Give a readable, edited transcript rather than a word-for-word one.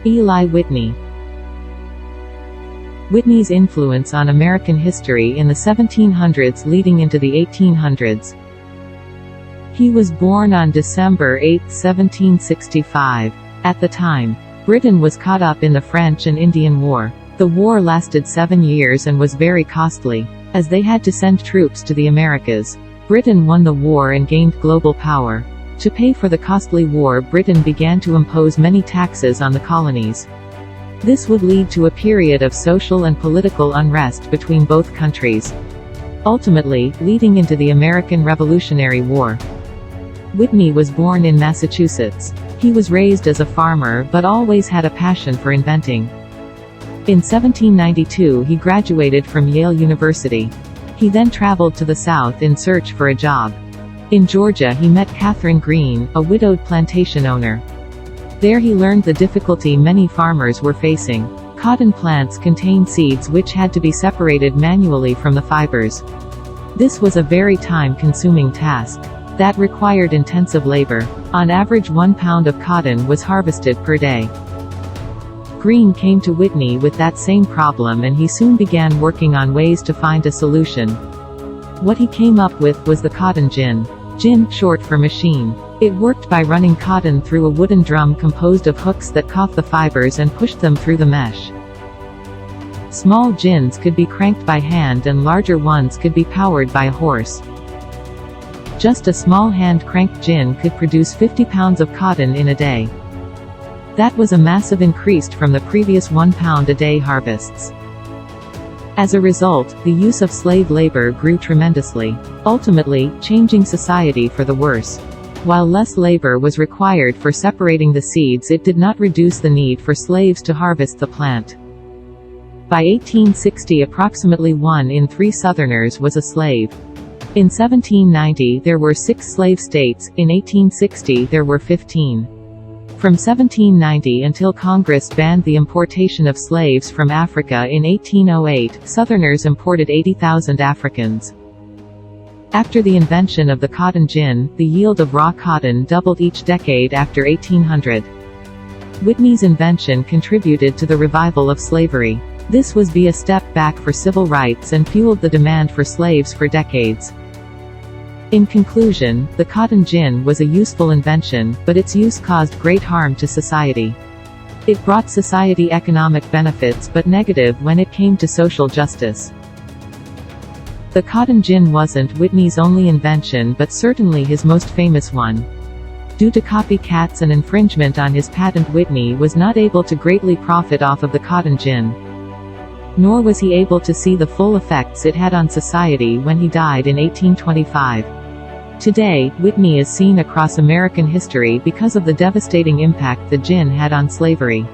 Eli Whitney. Whitney's influence on American history in the 1700s leading into the 1800s. He was born on December 8, 1765. At the time, Britain was caught up in the French and Indian War. The war lasted 7 years and was very costly, as they had to send troops to the Americas. Britain won the war and gained global power. To pay for the costly war, Britain began to impose many taxes on the colonies. This would lead to a period of social and political unrest between both countries, ultimately leading into the American Revolutionary War. Whitney was born in Massachusetts. He was raised as a farmer but always had a passion for inventing. In 1792 he graduated from Yale University. He then traveled to the South in search for a job. In Georgia he met Catherine Greene, a widowed plantation owner. There he learned the difficulty many farmers were facing. Cotton plants contain seeds which had to be separated manually from the fibers. This was a very time-consuming task that required intensive labor. On average 1 pound of cotton was harvested per day. Greene came to Whitney with that same problem and he soon began working on ways to find a solution. What he came up with was the cotton gin. Gin, short for machine. It worked by running cotton through a wooden drum composed of hooks that caught the fibers and pushed them through the mesh. Small gins could be cranked by hand and larger ones could be powered by a horse. Just a small hand-cranked gin could produce 50 pounds of cotton in a day. That was a massive increase from the previous 1 pound a day harvests. As a result, the use of slave labor grew tremendously, ultimately changing society for the worse. While less labor was required for separating the seeds, it did not reduce the need for slaves to harvest the plant. By 1860 approximately 1 in 3 Southerners was a slave. In 1790 there were 6 slave states, in 1860 there were 15. From 1790 until Congress banned the importation of slaves from Africa in 1808, Southerners imported 80,000 Africans. After the invention of the cotton gin, the yield of raw cotton doubled each decade after 1800. Whitney's invention contributed to the revival of slavery. This was a step back for civil rights and fueled the demand for slaves for decades. In conclusion, the cotton gin was a useful invention, but its use caused great harm to society. It brought society economic benefits but negative when it came to social justice. The cotton gin wasn't Whitney's only invention but certainly his most famous one. Due to copycats and infringement on his patent, Whitney was not able to greatly profit off of the cotton gin. Nor was he able to see the full effects it had on society when he died in 1825. Today, Whitney is seen across American history because of the devastating impact the gin had on slavery.